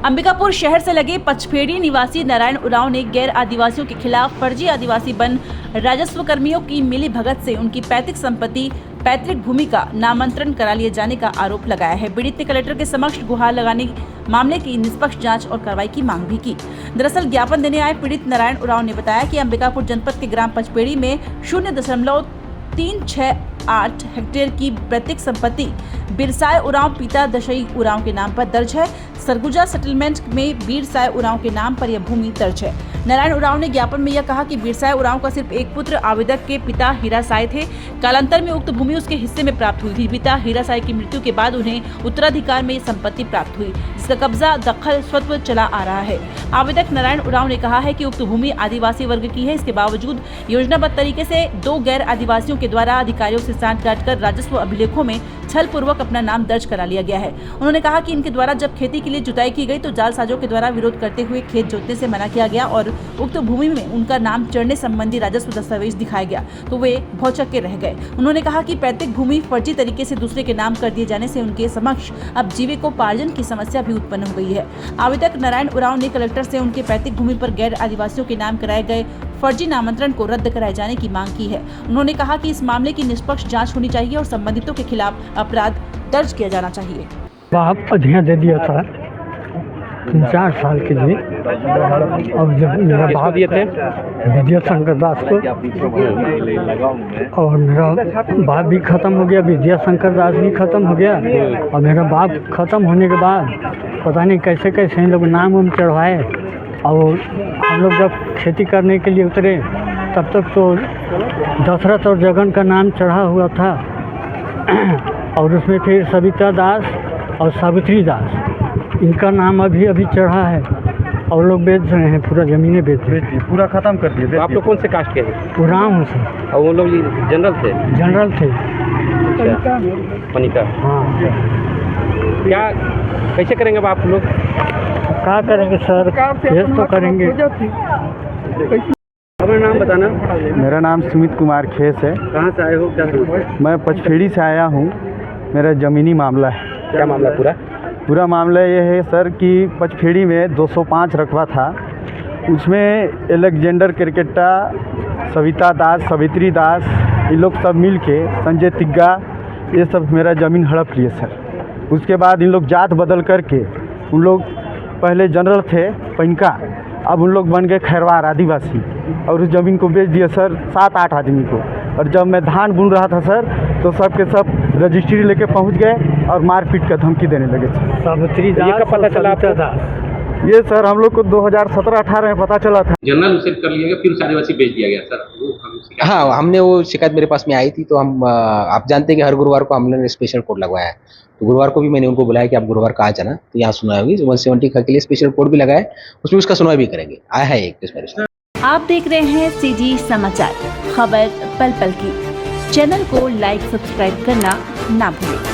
अंबिकापुर शहर से लगे पचपेड़ी निवासी नारायण उरांव ने गैर आदिवासियों के खिलाफ फर्जी आदिवासी बन राजस्व कर्मियों की मिली भगत से उनकी पैतृक भूमि का नामांतरण करा लिए जाने का आरोप लगाया है। पीड़ित ने कलेक्टर के समक्ष गुहार लगाने मामले की निष्पक्ष जांच और कार्रवाई की मांग भी की। दरअसल ज्ञापन देने आए पीड़ित नारायण उरांव ने बताया कि अंबिकापुर जनपद के ग्राम पचपेड़ी में 0.368 हेक्टेयर की पैतृक संपत्ति बिरसाय उरांव पिता दशई उरांव के नाम पर दर्ज है। सरगुजा सेटलमेंट में बिरसाय उरांव के नाम पर यह भूमि दर्ज है। नारायण उरांव ने ज्ञापन में यह कहा कि बिरसाय उरांव का सिर्फ एक पुत्र आवेदक के पिता हीरासाय थे। कालांतर में उक्त भूमि उसके हिस्से में प्राप्त हुई थी। पिता हीरासाय की मृत्यु के बाद उन्हें उत्तराधिकार में संपत्ति प्राप्त हुई, जिसका कब्जा दखल स्वत्व चला आ रहा है। आवेदक नारायण उरांव ने कहा है कि उक्त भूमि आदिवासी वर्ग की है। इसके बावजूद योजनाबद्ध तरीके से 2 गैर आदिवासियों के द्वारा अधिकारियों से सांठ काटकर राजस्व अभिलेखों में छल पूर्वक अपना नाम दर्ज करा लिया गया है। उन्होंने कहा कि इनके द्वारा जब खेती के लिए जुताई की गई तो जालसाजों के द्वारा विरोध करते हुए खेत जोतने से मना किया गया और उक्त भूमि में उनका नाम चढ़ने संबंधी राजस्व दस्तावेज दिखाया गया तो वे भौचक्के रह गए। उन्होंने कहा कि पैतृक भूमि फर्जी तरीके से दूसरे के नाम कर दिए जाने से उनके समक्ष अब जीविकोपार्जन की समस्या भी उत्पन्न हो गई है। आवेदक नारायण उरांव ने कलेक्टर से उनके पैतृक भूमि पर गैर आदिवासियों के नाम कराए गए फर्जी नामांतरण को रद्द कराए जाने की मांग की है। उन्होंने कहा कि इस मामले की निष्पक्ष जांच होनी चाहिए और संबंधितों के खिलाफ अपराध दर्ज किया जाना चाहिए। बाप अध्ययन दे दिया था 4 साल के लिए और जब मेरा बाप दिए थे विद्या शंकर दास को और मेरा बाप भी ख़त्म हो गया, विद्या शंकर दास भी ख़त्म हो गया और मेरा बाप ख़त्म होने के बाद पता नहीं कैसे कैसे इन लोग नाम वाम चढ़वाए और हम लोग जब खेती करने के लिए उतरे तब तक तो दशरथ और जगन का नाम चढ़ा हुआ था और उसमें फिर सविता दास और सावित्री दास इनका नाम अभी चढ़ा है और लोग बेच रहे हैं, पूरा ज़मीनें बेच रहे हैं, पूरा ख़त्म कर दिए। तो आप लोग कौन से कास्ट के हैं? उरांव हूँ सर। और वो लोग जनरल थे? जनरल थे। अच्छा, पनिका। हाँ। क्या कैसे करेंगे अब आप लोग? क्या करेंगे सर, केस तो करेंगे। अपना नाम बताना। मेरा नाम सुमित कुमार खेस है। कहाँ से आए हो, क्या समस्या है? मैं पचपेड़ी से आया हूँ। मेरा ज़मीनी मामला है। क्या मामला पूरा मामला ये है सर कि पचपेड़ी में 205 रकबा था, उसमें एलेक्जेंडर क्रिकेटा, सविता दास, सावित्री दास, ये लोग सब मिल के, संजय तिग्गा, ये सब मेरा ज़मीन हड़प लिए सर। उसके बाद इन लोग जात बदल करके, उन लोग पहले जनरल थे पनिका, अब उन लोग बन गए खैरवार आदिवासी और उस ज़मीन को बेच दिया सर 7-8 आदमी को। और जब मैं धान बुन रहा था सर तो सब के सब रजिस्ट्री लेके पहुंच गए और मारपीट का धमकी देने लगे सर। सावित्री दास, ये कब पता चला आपको? ये सर हम लोग को 2017-18 में पता चला था। जनरल उसे कर लिया गया, फिर उस आदिवासी बेच दिया गया सर। वो हाँ, हमने वो शिकायत मेरे पास में आई थी तो हम आप जानते हैं कि हर गुरुवार को हमने स्पेशल कोर्ट लगवाया है, तो गुरुवार को भी मैंने उनको बुलाया कि आप गुरुवार का आ जाना, तो यहाँ सुनवाई होगी। 170 के लिए स्पेशल कोर्ट भी लगाया, उसमें उसका सुनवाई भी करेंगे। आया है एक केस। आप देख रहे हैं सीजी समाचार, खबर पल पल की। चैनल को लाइक सब्सक्राइब करना ना भूलें।